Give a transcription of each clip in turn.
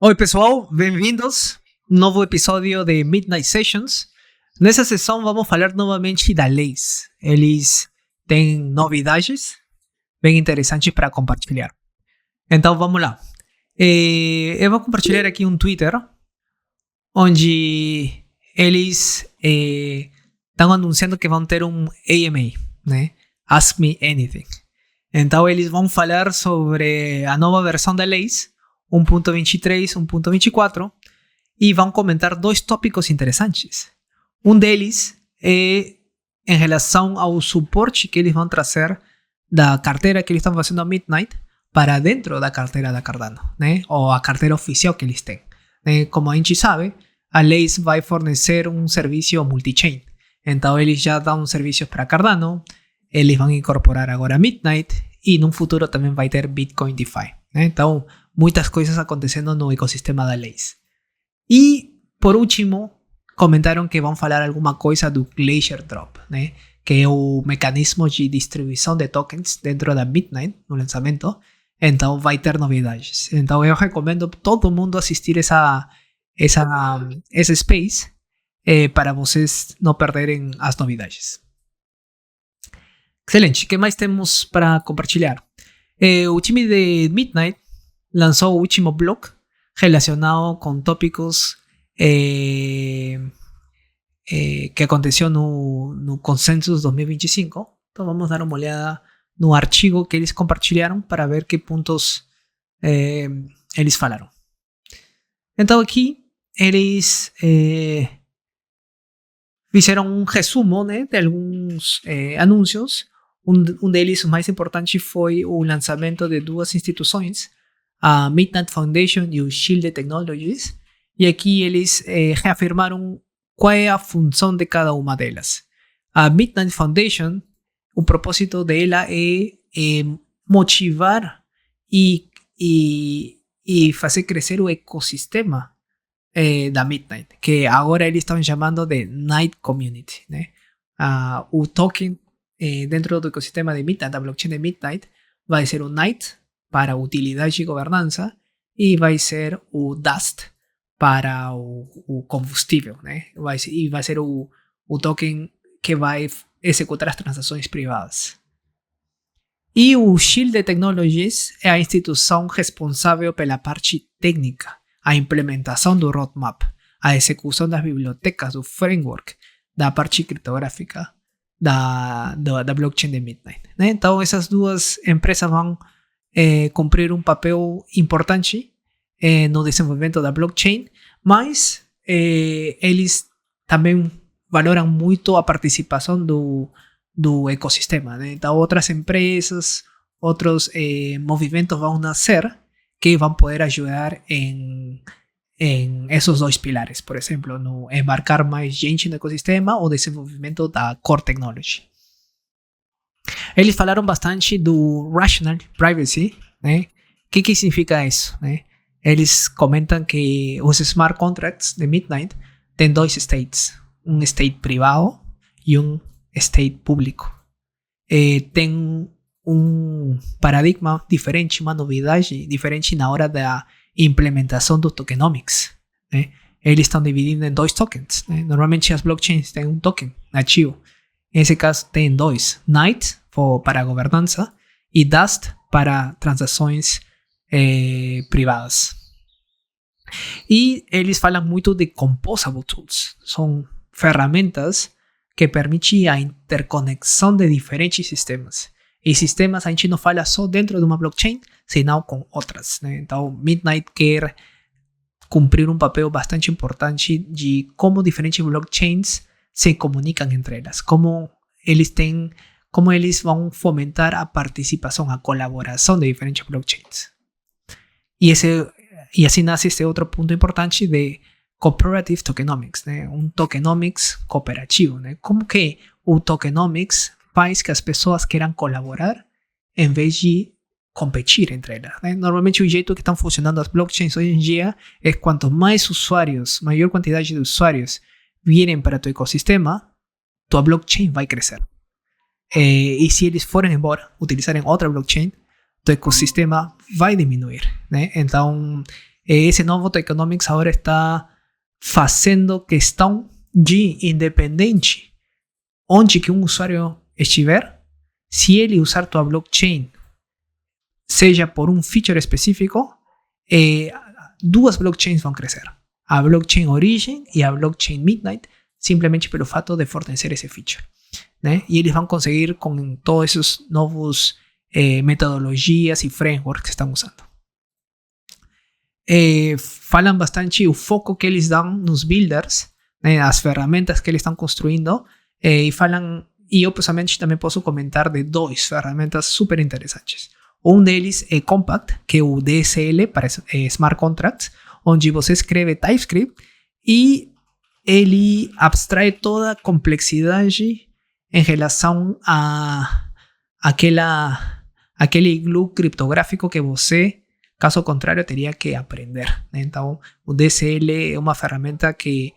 Oi, pessoal, bem-vindos. Novo episódio de Midnight Sessions. Nessa sessão vamos falar novamente da leis. Eles têm novidades bem interessantes para compartilhar. Então vamos lá. Eu vou compartilhar aqui um Twitter onde eles estão anunciando que vão ter um AMA, né? Ask Me Anything. Então eles vão falar sobre a nova versão da leis 1.23, 1.24 e vão comentar dois tópicos interessantes. Um deles é em relação ao suporte que eles vão trazer da carteira que eles estão fazendo a Midnight para dentro da carteira da Cardano, né? Ou a carteira oficial que eles têm. Como a gente sabe, a Lace vai fornecer um serviço multi-chain. Então eles já dão serviços para Cardano, eles vão incorporar agora a Midnight e no futuro também vai ter Bitcoin DeFi, né? Então muitas coisas acontecendo no ecossistema da Lace. E, por último, comentaram que vão falar alguma coisa do Glacier Drop, né? Que é o mecanismo de distribuição de tokens dentro da Midnight, no lançamento. Então vai ter novidades. Então eu recomendo todo mundo assistir esse space para vocês não perderem as novidades. Excelente. O que mais temos para compartilhar? O time de Midnight lançou o último blog relacionado com tópicos que aconteceu no Consensus 2025. Então vamos dar uma olhada no artigo que eles compartilharam para ver que pontos eles falaram. Então aqui eles fizeram um resumo, né, de alguns anúncios. Um deles, o mais importante, foi o lançamento de duas instituições, a Midnight Foundation e o Shield Technologies, e aqui eles reafirmaram qual é a função de cada uma delas. A Midnight Foundation, o propósito dela é motivar e fazer crescer o ecossistema da Midnight, que agora eles estão chamando de Night Community, né? O token dentro do ecossistema de Midnight, da blockchain de Midnight, vai ser o Night para utilidade e governança e vai ser o Dust para o combustível, né? Vai ser o token que vai executar as transações privadas. E o Shield Technologies é a instituição responsável pela parte técnica, a implementação do roadmap, a execução das bibliotecas, do framework, da parte criptográfica da blockchain de Midnight, né? Então essas duas empresas vão cumprir um papel importante no desenvolvimento da blockchain, mas eles também valoram muito a participação do ecossistema, né? Então outras empresas, outros movimentos vão nascer que vão poder ajudar em esses dois pilares, por exemplo, no embarcar mais gente no ecossistema ou desenvolvimento da core technology. Eles falaram bastante do Rational Privacy, né? O que significa isso, né? Eles comentam que os smart contracts de Midnight têm dois states, um state privado e um state público. Tem um paradigma diferente, uma novidade diferente na hora da implementação do tokenomics, né? Eles estão dividindo em dois tokens, né? Normalmente as blockchains têm um token nativo. Nesse caso tem dois, Night para governança e Dust para transações privadas. E eles falam muito de composable tools. São ferramentas que permitem a interconexão de diferentes sistemas. E sistemas a gente não fala só dentro de uma blockchain, senão com outras, né? Então Midnight quer cumprir um papel bastante importante de como diferentes blockchains se comunicam entre elas, como eles vão fomentar a participação, a colaboração de diferentes blockchains. E assim nasce esse outro ponto importante de cooperative tokenomics, né? Um tokenomics cooperativo, né? Como que o tokenomics faz que as pessoas queiram colaborar em vez de competir entre elas, né? Normalmente o jeito que estão funcionando as blockchains hoje em dia é quanto mais usuários, maior quantidade de usuários vierem para tu ecossistema, tua blockchain vai crescer. E se eles forem embora, utilizarem outra blockchain, tu ecossistema vai diminuir, né? Então esse novo tokenomics agora está fazendo questão de, independente onde que um usuário estiver, se ele usar tua blockchain, seja por um feature específico, duas blockchains vão crescer. A blockchain Origin e a blockchain Midnight, simplesmente pelo fato de fornecer esse feature, né? E eles vão conseguir com todos esses novos metodologias e frameworks que estão usando. Falam bastante o foco que eles dão nos builders, né, as ferramentas que eles estão construindo, e eu pessoalmente também posso comentar de duas ferramentas super interessantes. Um deles é Compact, que é o DSL para Smart Contracts, onde você escreve TypeScript e ele abstrai toda a complexidade em relação a aquele glue criptográfico que você, caso contrário, teria que aprender, né? Então, o DSL é uma ferramenta que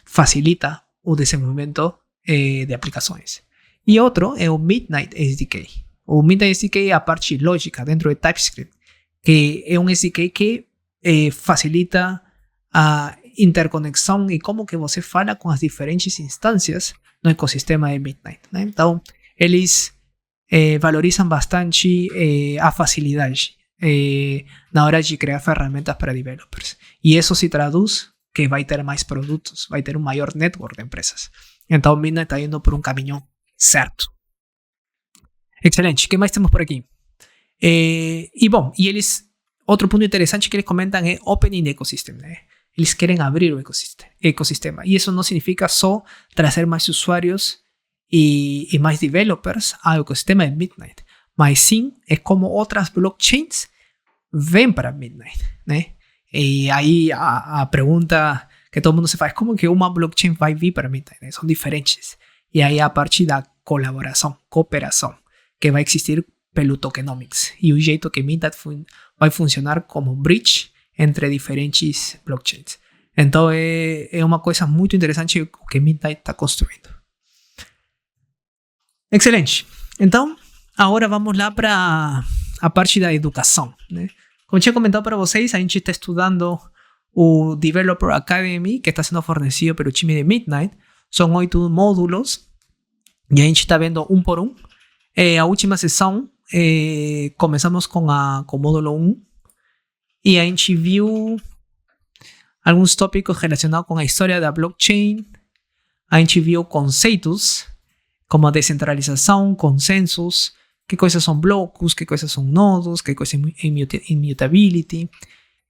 facilita o desenvolvimento de aplicações. E outro é o Midnight SDK. O Midnight SDK é a parte lógica dentro de TypeScript, que é um SDK que facilita a interconexão e como que você fala com as diferentes instâncias no ecossistema de Midnight, né? Então, eles valorizam bastante a facilidade na hora de criar ferramentas para developers. E isso se traduz que vai ter mais produtos, vai ter um maior network de empresas. Então, Midnight está indo por um caminho certo. Excelente. O que mais temos por aqui? Outro ponto interessante que eles comentam é Opening the Ecosystem, né? Eles querem abrir o ecossistema. E isso não significa só trazer mais usuários e mais developers ao ecossistema de Midnight, mas sim é como outras blockchains vêm para Midnight, né? E aí a pergunta que todo mundo se faz, como que uma blockchain vai vir para Midnight, né? São diferentes. E aí a partir da colaboração, cooperação, que vai existir pelo tokenomics. E o jeito que Midnight vai funcionar como um bridge entre diferentes blockchains. Então é uma coisa muito interessante o que Midnight está construindo. Excelente. Então, agora vamos lá para a parte da educação, né? Como tinha comentado para vocês, a gente está estudando o Developer Academy, que está sendo fornecido pelo time de Midnight. São 8 módulos e a gente está vendo um por um. A última sessão, começamos com o módulo 1 e a gente viu alguns tópicos relacionados com a história da blockchain. A gente viu conceitos como a descentralização, consensos, que coisas são blocos, que coisas são nodos, que coisas é immutability.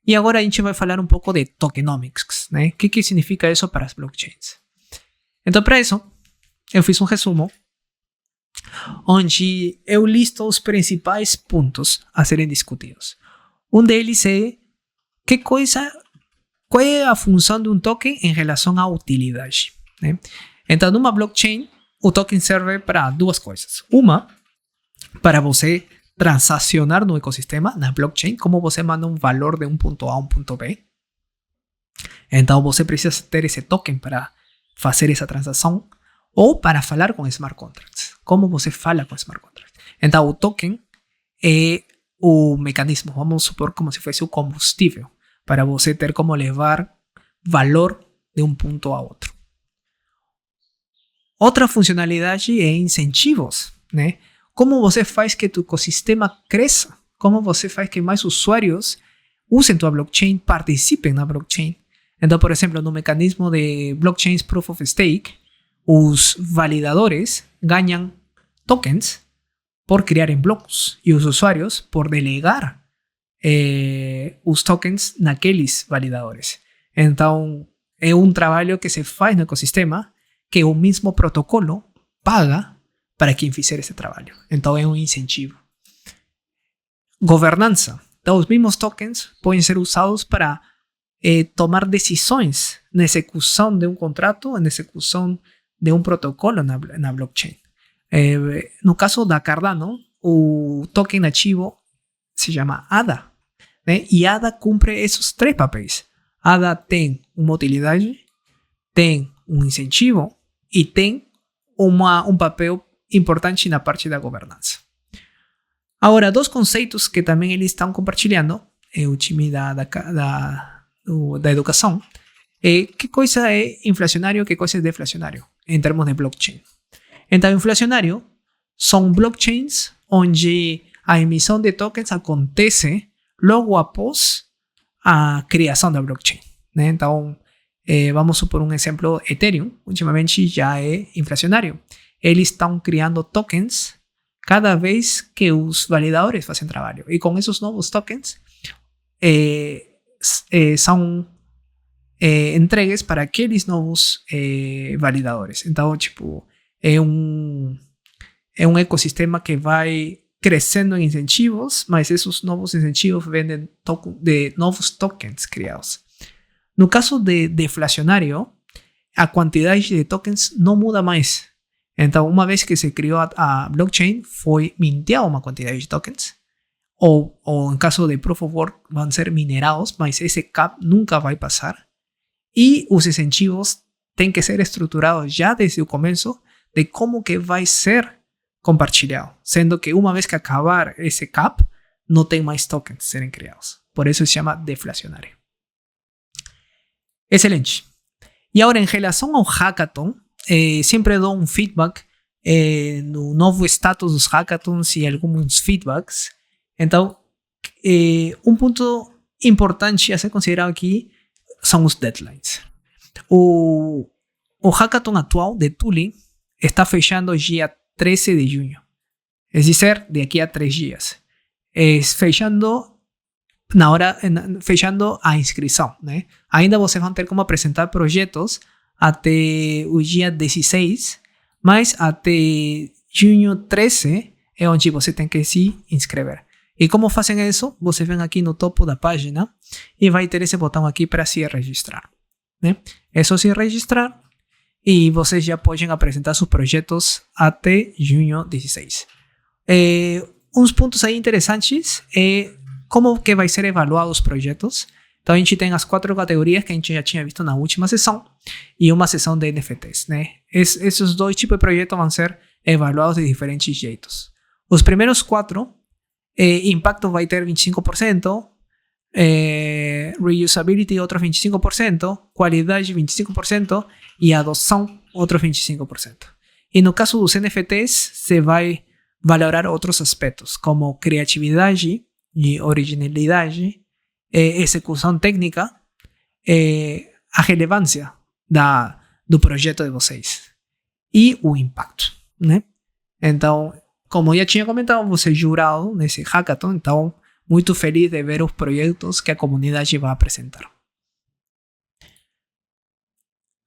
E agora a gente vai falar um pouco de tokenomics, né? O que significa isso para as blockchains? Então, para isso, eu fiz um resumo onde eu listo os principais pontos a serem discutidos. Um deles é qual é a função de um token em relação à utilidade, né? Então, numa blockchain, o token serve para duas coisas. Uma, para você transacionar no ecossistema, na blockchain, como você manda um valor de um ponto A a um ponto B. Então, você precisa ter esse token para fazer essa transação, ou para falar com smart contracts. Como você fala com smart contracts. Então, o token é o mecanismo, vamos supor como se fosse o combustível, para você ter como levar valor de um ponto a outro. Outra funcionalidade é incentivos, né? Como você faz que tu ecossistema cresça? Como você faz que mais usuários usem tua blockchain, participem na blockchain? Então, por exemplo, no mecanismo de blockchains Proof of Stake, os validadores ganham tokens por criarem blocos e os usuários por delegar os tokens naqueles validadores. Então, é um trabalho que se faz no ecossistema que o mesmo protocolo paga para quem fizer esse trabalho. Então, é um incentivo. Governança. Então, os mesmos tokens podem ser usados para tomar decisões na execução de um contrato, na execução de um protocolo na blockchain. No caso da Cardano, o token nativo se chama ADA, né? E ADA cumpre esses 3 papéis. ADA tem uma utilidade, tem um incentivo e tem um papel importante na parte da governança. Agora, 2 conceitos que também eles estão compartilhando o time da educação, que coisa é inflacionário, que coisa é deflacionário, em termos de blockchain. Então, inflacionário são blockchains onde a emissão de tokens acontece logo após a criação da blockchain, né? Então, vamos supor um exemplo, Ethereum, ultimamente já é inflacionário. Eles estão criando tokens cada vez que os validadores fazem trabalho. E com esses novos tokens, são entregues para aqueles novos validadores. Então, tipo, é um ecossistema que vai crescendo em incentivos, mas esses novos incentivos vêm de novos tokens criados. No caso de deflacionário, a quantidade de tokens não muda mais. Então, uma vez que se criou a blockchain, foi minteada uma quantidade de tokens, ou em caso de Proof of Work, vão ser minerados, mas esse cap nunca vai passar. E os incentivos têm que ser estruturados já desde o começo de como que vai ser compartilhado, sendo que uma vez que acabar esse cap, não tem mais tokens serem criados. Por isso se chama deflacionário. Excelente. E agora, em relação ao hackathon, sempre dou um feedback no novo status dos hackathons e alguns feedbacks. Então, um ponto importante a ser considerado aqui são os deadlines. O hackathon atual de Tooling está fechando dia 13 de junho. Es decir, de aquí a 3 dias. Fechando a inscrição, né? Ainda vocês vão ter como apresentar projetos até o dia 16, mas até junho 13 é onde você tem que se inscrever. E como fazem isso? Você vem aqui no topo da página e vai ter esse botão aqui para se registrar, né? É só se registrar e vocês já podem apresentar seus projetos até junho 16. Uns pontos aí interessantes é como que vai ser evaluado os projetos. Então a gente tem as 4 categorias que a gente já tinha visto na última sessão e uma sessão de NFTs, né? Esses 2 tipos de projetos vão ser evaluados de diferentes jeitos. Os primeiros 4, impacto vai ter 25%, reusability outros 25%, qualidade 25% e adoção outros 25%. E no caso dos NFTs, se vai valorar outros aspectos como criatividade e originalidade, execução técnica, a relevância do projeto de vocês e o impacto, né? Então, como já tinha comentado, você é jurado nesse hackathon, então muito feliz de ver os projetos que a comunidade vai apresentar.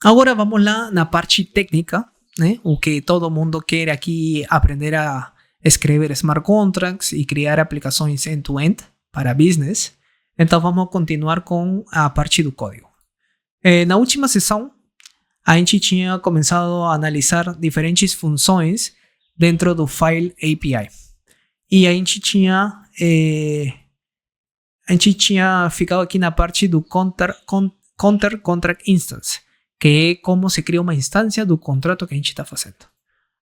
Agora vamos lá na parte técnica, né? O que todo mundo quer aqui aprender a escrever smart contracts e criar aplicações end-to-end para business. Então vamos continuar com a parte do código. Na última sessão, a gente tinha começado a analisar diferentes funções dentro do File API. E a gente tinha ficado aqui na parte do Counter Contract Instance, que é como se cria uma instância do contrato que a gente está fazendo.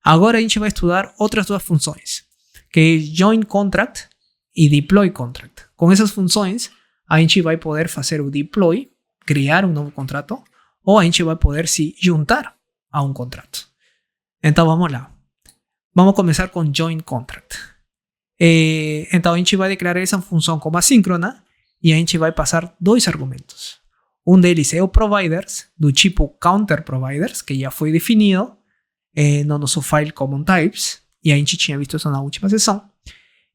Agora a gente vai estudar outras 2 funções, que é Join Contract e Deploy Contract. Com essas funções, a gente vai poder fazer o deploy, criar um novo contrato, ou a gente vai poder se juntar a um contrato. Então vamos lá. Vamos começar com Join Contract. Então a gente vai declarar essa função como assíncrona e a gente vai passar 2 argumentos. Um deles é o providers, do tipo counter providers, que já foi definido no nosso file common types, e a gente tinha visto isso na última sessão.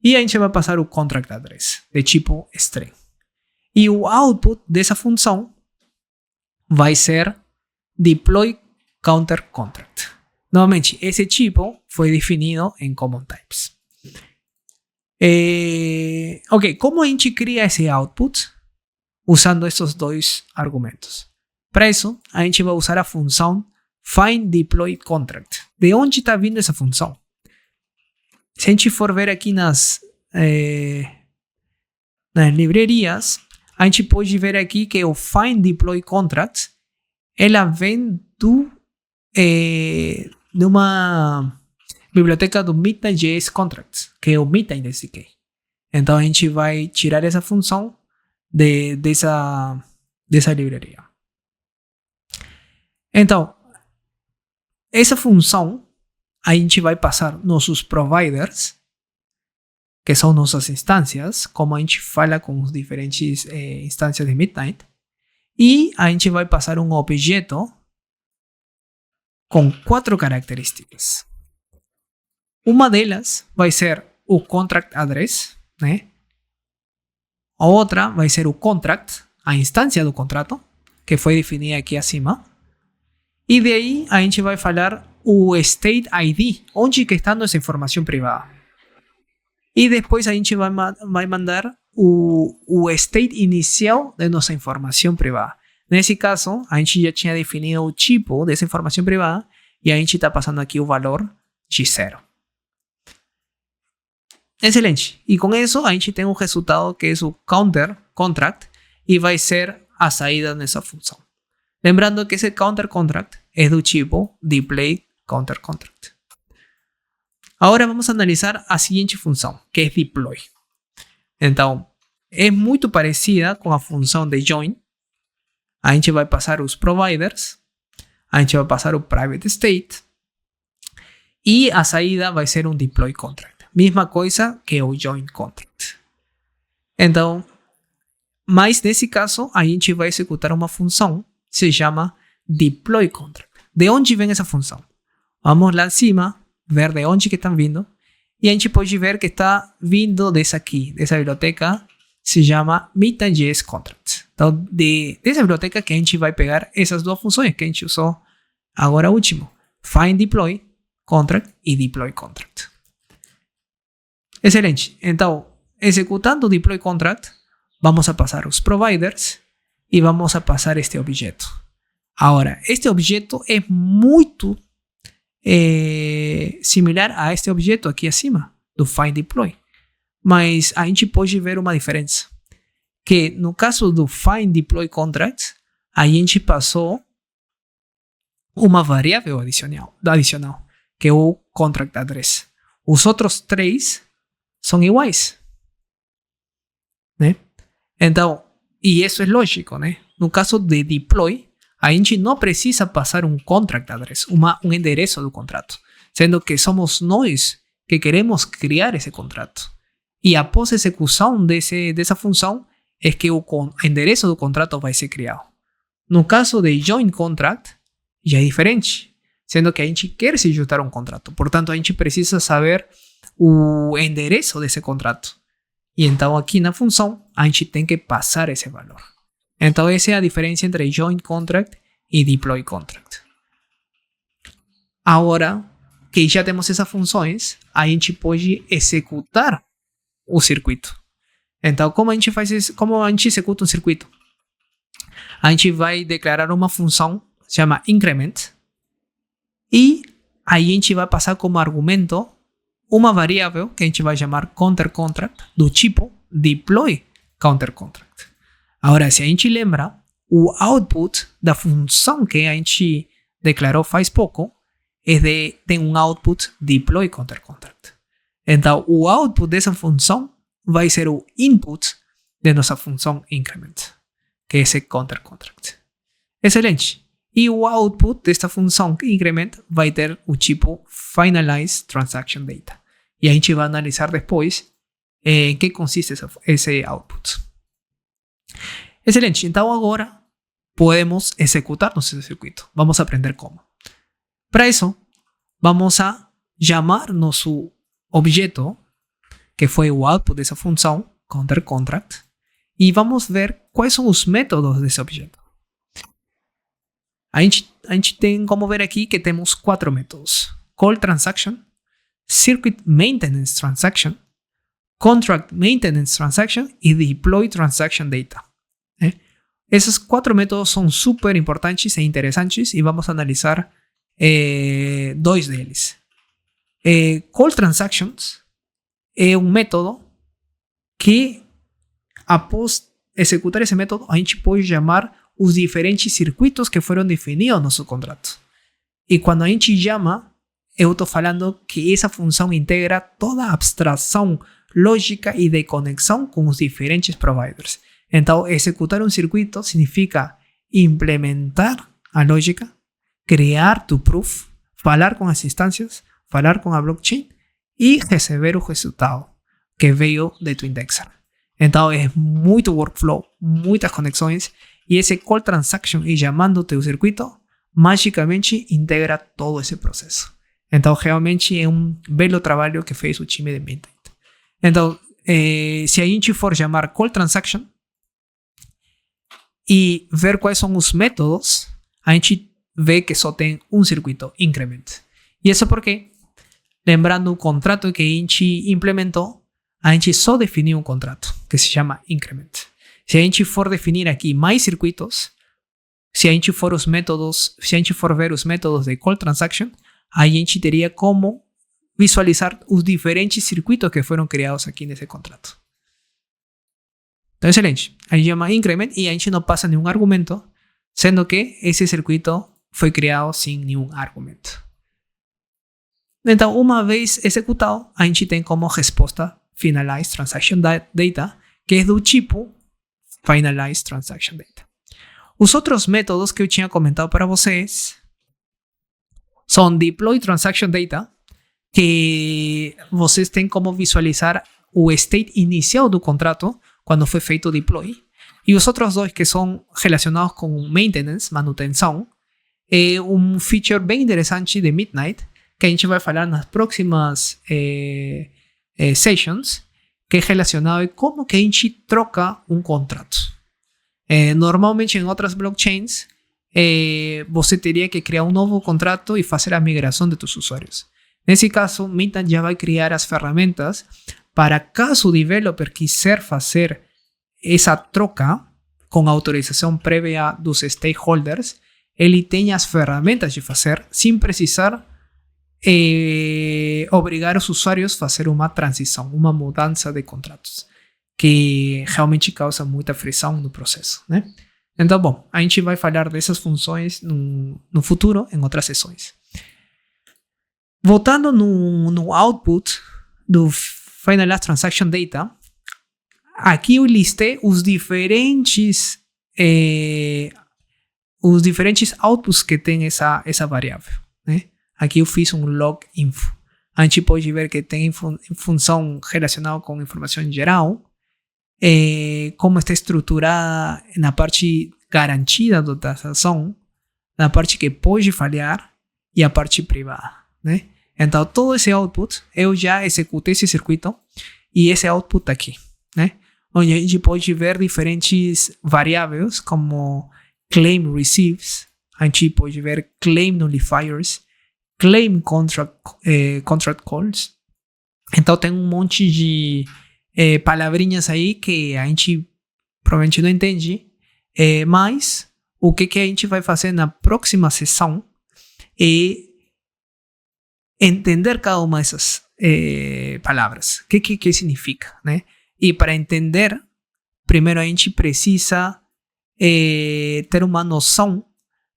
E a gente vai passar o contract address, de tipo string. E o output dessa função vai ser deploy counter contract. Novamente, esse tipo foi definido em common types. Ok, como a gente cria esse output? Usando esses 2 argumentos. Para isso, a gente vai usar a função find deploy contract. De onde está vindo essa função? Se a gente for ver aqui nas livrarias, a gente pode ver aqui que o find deploy contract ela vem de uma biblioteca do Midnight.js Contracts, que é o Midnight SDK. Então a gente vai tirar essa função dessa livraria. Então, essa função a gente vai passar nossos providers, que são nossas instâncias, como a gente fala com as diferentes instâncias de Midnight, e a gente vai passar um objeto com 4 características. Uma delas vai ser o contract address, né? A outra vai ser o contract, a instância do contrato, que foi definida aqui acima. E daí a gente vai falar o state ID, onde que está nossa informação privada. E depois a gente vai mandar o state inicial de nossa informação privada. Nesse caso, a gente já tinha definido o tipo dessa informação privada e a gente está passando aqui o valor de 0. Excelente. E com isso a gente tem um resultado que é o counter contract e vai ser a saída nessa função. Lembrando que esse counter contract é do tipo display counter contract. Agora vamos analisar a seguinte função, que é deploy. Então, é muito parecida com a função de join. A gente vai passar os providers, a gente vai passar o private state e a saída vai ser um deploy contract. Mesma coisa que o join contract. Então, mas nesse caso, a gente vai executar uma função que se chama deploy contract. De onde vem essa função? Vamos lá acima, ver de onde que estão vindo. E a gente pode ver que está vindo dessa aqui, dessa biblioteca, se chama Midnight.js contract. Então, dessa biblioteca que a gente vai pegar essas duas funções que a gente usou agora último. Find deploy contract e deploy contract. Excelente. Então, executando o deploy contract, vamos a passar os providers e vamos a passar este objeto. Agora, este objeto é muito similar a este objeto aqui acima, do find deploy. Mas a gente pode ver uma diferença. Que no caso do find deploy contract, a gente passou uma variável adicional, que é o contract address. Os outros 3 são iguais, né? Então, e isso é lógico, né? No caso de deploy, a gente não precisa passar um contract address, um endereço do contrato, sendo que somos nós que queremos criar esse contrato. E após a execução dessa função, é que o endereço do contrato vai ser criado. No caso de join contract, já é diferente, sendo que a gente quer se juntar a um contrato. Portanto, a gente precisa saber o endereço desse contrato. E então aqui na função a gente tem que passar esse valor. Então essa é a diferença entre join contract e deploy contract. Agora que já temos essas funções, a gente pode executar o circuito. Então como a gente faz isso? Como a gente executa um circuito? A gente vai declarar uma função que se chama increment e aí a gente vai passar como argumento uma variável que a gente vai chamar counter contract do tipo deploy counter contract. Agora, se a gente lembra, o output da função que a gente declarou faz pouco tem um output deploy counter contract. Então, o output dessa função vai ser o input de nossa função increment, que é esse counter contract. Excelente. E o output desta função increment vai ter o tipo finalize transaction data. E a gente vai analisar depois em que consiste esse output. Excelente. Então agora podemos executar nosso circuito. Vamos aprender como. Para isso, vamos a chamar nosso objeto, que foi o output dessa função, counter contract, e vamos ver quais são os métodos desse objeto. A gente tem como ver aqui que temos 4 métodos: call transaction, circuit maintenance transaction, contract maintenance transaction e deploy transaction data. Esses 4 métodos são super importantes e interessantes e vamos analisar 2 deles. Call transactions é um método que, após executar esse método, a gente pode chamar os diferentes circuitos que foram definidos no nosso contrato. E quando a gente chama, eu estou falando que essa função integra toda a abstração lógica e de conexão com os diferentes providers. Então, executar um circuito significa implementar a lógica, criar tu proof, falar com as instâncias, falar com a blockchain e receber o resultado que veio de tu indexer. Então, é muito workflow, muitas conexões, e esse call transaction e chamando teu circuito magicamente integra todo esse processo. Então, realmente é um belo trabalho que fez o time de Midnight. Então, se a gente for chamar call transaction e ver quais são os métodos, a gente vê que só tem um circuito, increment. E isso porque, lembrando o contrato que a gente implementou, a gente só definiu um contrato que se chama increment. Se a gente for definir aqui mais circuitos, se a gente for ver os métodos de call transaction, a gente teria como visualizar os diferentes circuitos que foram criados aqui nesse contrato. Então, excelente. A gente chama increment e a gente não passa nenhum argumento, sendo que esse circuito foi criado sem nenhum argumento. Então, uma vez executado, a gente tem como resposta Finalized Transaction Data, que é do tipo Finalized Transaction Data. Os outros métodos que eu tinha comentado para vocês são Deploy Transaction Data, que vocês têm como visualizar o state inicial do contrato quando foi feito o deploy. E os outros dois que são relacionados com maintenance, manutenção, é um feature bem interessante de Midnight, que a gente vai falar nas próximas sessions, que é relacionado com como que a gente troca um contrato. Normalmente em outras blockchains, você teria que criar um novo contrato e fazer a migração de tus usuários. Nesse caso, Midnight já vai criar as ferramentas para caso o developer quiser fazer essa troca com autorização prévia dos stakeholders, ele tem as ferramentas de fazer sem precisar obrigar os usuários a fazer uma transição, uma mudança de contratos, que realmente causa muita frição no processo, né? Então, bom, a gente vai falar dessas funções no futuro, em outras sessões. Voltando no output do Finalized Transaction Data, aqui eu listei os diferentes outputs que tem essa variável, né? Aqui eu fiz um log info. A gente pode ver que tem função relacionada com informação em geral, como está estruturada na parte garantida da transação, na parte que pode falhar e a parte privada, né? Então, todo esse output, eu já executei esse circuito e esse output aqui, né? Onde a gente pode ver diferentes variáveis como claim receives, a gente pode ver claim nullifiers, claim contract calls. Então, tem um monte de palavrinhas aí que a gente provavelmente não entende, mas o que a gente vai fazer na próxima sessão é entender cada uma dessas palavras. O que significa, né? E para entender, primeiro a gente precisa ter uma noção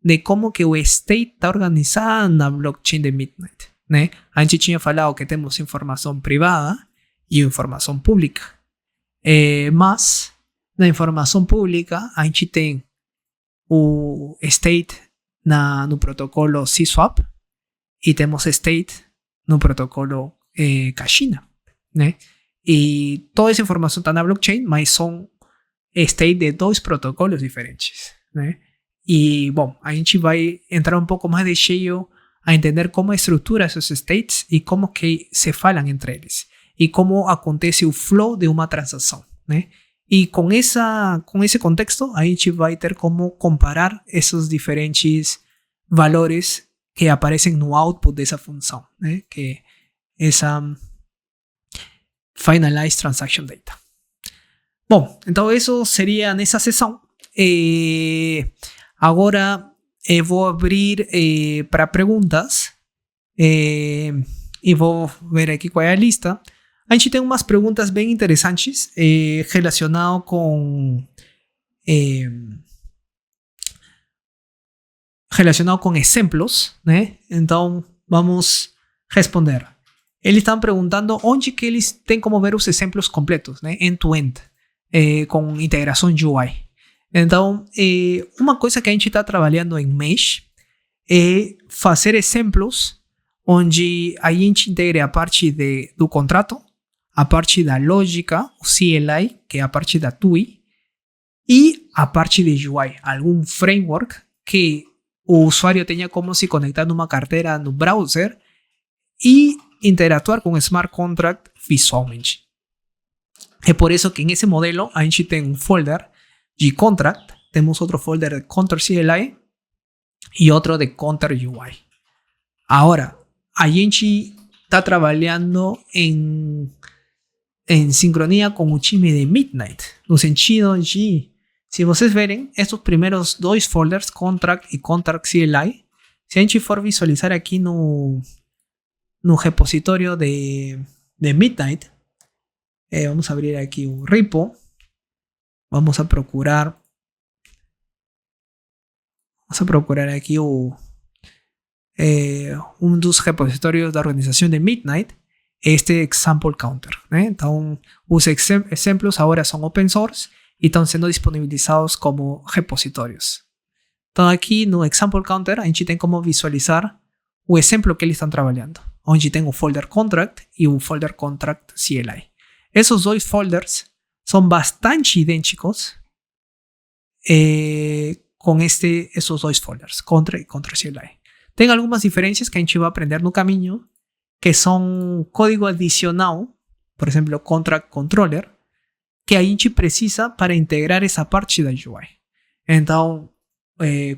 de como que o state está organizado na blockchain de Midnight, né? A gente tinha falado que temos informação privada e informação pública. Mas na informação pública a gente tem o state no protocolo CSwap e temos state no protocolo Kashina, né? E toda essa informação está na blockchain, mas são state de dois protocolos diferentes, né? E, bom, a gente vai entrar um pouco mais de cheio a entender como estrutura esses states e como que se falam entre eles e como acontece o flow de uma transação, né? E com esse contexto, a gente vai ter como comparar esses diferentes valores que aparecem no output dessa função, né? Que é essa Finalized Transaction Data. Bom, então isso seria nessa sessão. Agora eu vou abrir para perguntas e vou ver aqui qual é a lista. A gente tem umas perguntas bem interessantes relacionadas com exemplos, né? Então vamos responder. Eles estão perguntando onde que eles têm como ver os exemplos completos, né? End-to-end. com integração UI. Então, uma coisa que a gente está trabalhando em Mesh é fazer exemplos onde a gente integre a parte do contrato, a parte da lógica, o CLI, que é a parte da TUI, e a parte de UI, algum framework que o usuário tenha como se conectar numa carteira no browser e interactuar com o smart contract visualmente. É por isso que nesse modelo a gente tem um folder de contract, temos outro folder de counter CLI e outro de counter UI. Agora, a gente está trabalhando em sincronia com o time de Midnight, no sentido de, se vocês verem, estes primeiros dois folders, contract e contract CLI, se a gente for visualizar aqui no repositório de Midnight, vamos a abrir aquí un repo. Vamos a procurar aquí un dos repositorios da organização de Midnight, este example counter, né? Então, os exemplos agora são open source e estão sendo disponibilizados como repositórios. Então, aqui no example counter, a gente tem como visualizar o exemplo que eles estão trabalhando, onde tem o folder contract e o folder contract CLI. Esos dois folders são bastante idênticos com esses dois folders, contra e contra CLI. Tem algumas diferenças que a gente vai aprender no caminho, que são código adicional, por exemplo, contract controller, que a gente precisa para integrar essa parte da UI. Então,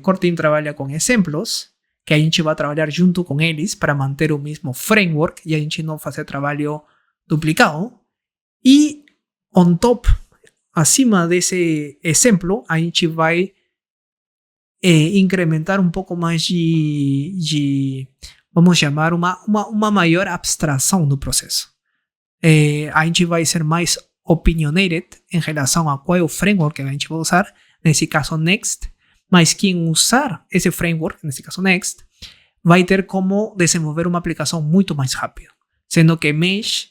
Core Team trabalha com exemplos, que a gente vai trabalhar junto com eles para manter o mesmo framework e a gente não fazer trabalho duplicado. E, on top, acima desse exemplo, a gente vai incrementar um pouco mais de vamos chamar, uma maior abstração no processo. A gente vai ser mais opinionated em relação a qual é o framework que a gente vai usar, nesse caso Next, mas quem usar esse framework, nesse caso Next, vai ter como desenvolver uma aplicação muito mais rápido, sendo que Mesh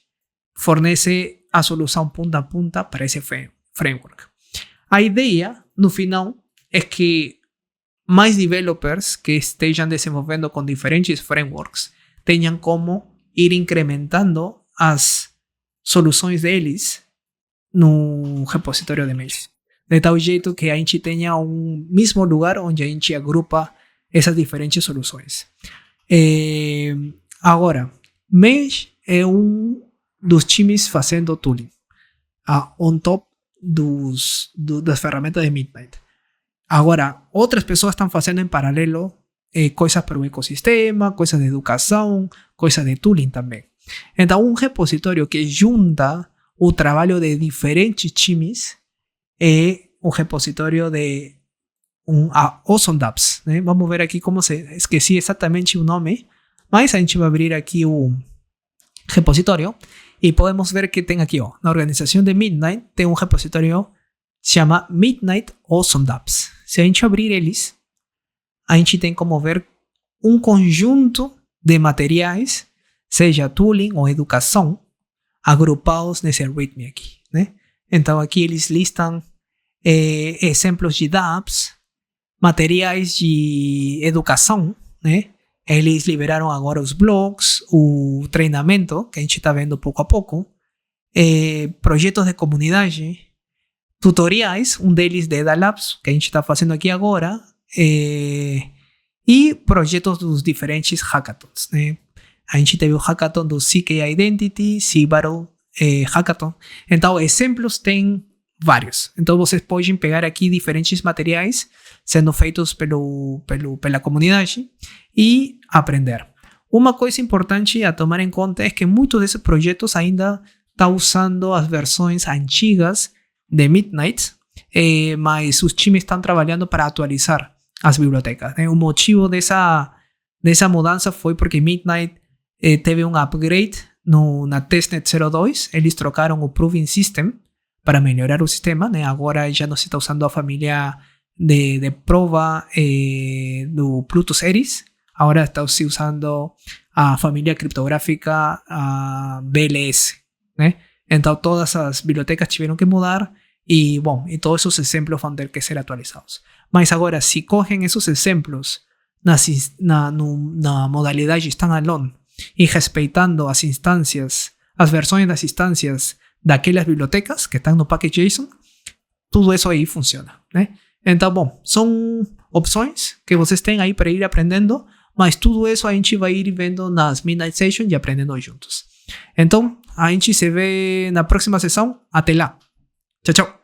fornece a solução ponta a ponta para esse framework. A ideia, no final, é que mais developers que estejam desenvolvendo com diferentes frameworks tenham como ir incrementando as soluções deles no repositório de Mesh. De tal jeito que a gente tenha um mesmo lugar onde a gente agrupa essas diferentes soluções. Agora, Mesh é dos times fazendo tooling on top das ferramentas de Midnight. Agora, outras pessoas estão fazendo em paralelo coisas para o ecossistema, coisas de educação, coisas de tooling também. Então, um repositório que junta o trabalho de diferentes times é um repositório de Awesome Dapps, né? Vamos ver aqui como esqueci exatamente o nome, mas a gente vai abrir aqui o repositório e podemos ver que tem aqui, na organização de Midnight, tem um repositório que se chama Midnight Awesome Dapps. Se a gente abrir eles, a gente tem como ver um conjunto de materiais, seja tooling ou educação, agrupados nesse README aqui, né? Então aqui eles listam exemplos de dApps, materiais de educação, né? Eles liberaram agora os blogs, o treinamento, que a gente está vendo pouco a pouco, projetos de comunidade, tutoriais, um deles de EdaLabs, que a gente está fazendo aqui agora, e projetos dos diferentes hackathons, né? A gente teve o hackathon do CK Identity, Seabattle Hackathon. Então, exemplos tem vários. Então, vocês podem pegar aqui diferentes materiais sendo feitos pela comunidade e aprender. Uma coisa importante a tomar em conta é que muitos desses projetos ainda estão usando as versões antigas de Midnight, mas os times estão trabalhando para atualizar as bibliotecas, né? O motivo dessa mudança foi porque Midnight teve um upgrade na Testnet 02, eles trocaram o Proving System para melhorar o sistema, né? Agora já não se está usando a família de prova do Pluto Series, agora está se usando a família criptográfica BLS, né? Então todas as bibliotecas tiveram que mudar E, bom, e todos esos exemplos vão ter que ser atualizados. Mas agora, se cogen esses exemplos na modalidade standalone e respeitando as instâncias, as versões das instâncias daquelas bibliotecas que estão no package.json, tudo isso aí funciona, né? Então, bom, são opções que vocês têm aí para ir aprendendo, mas tudo isso a gente vai ir vendo nas Midnight Sessions e aprendendo juntos. Então, a gente se vê na próxima sessão. Até lá. Tchau, tchau.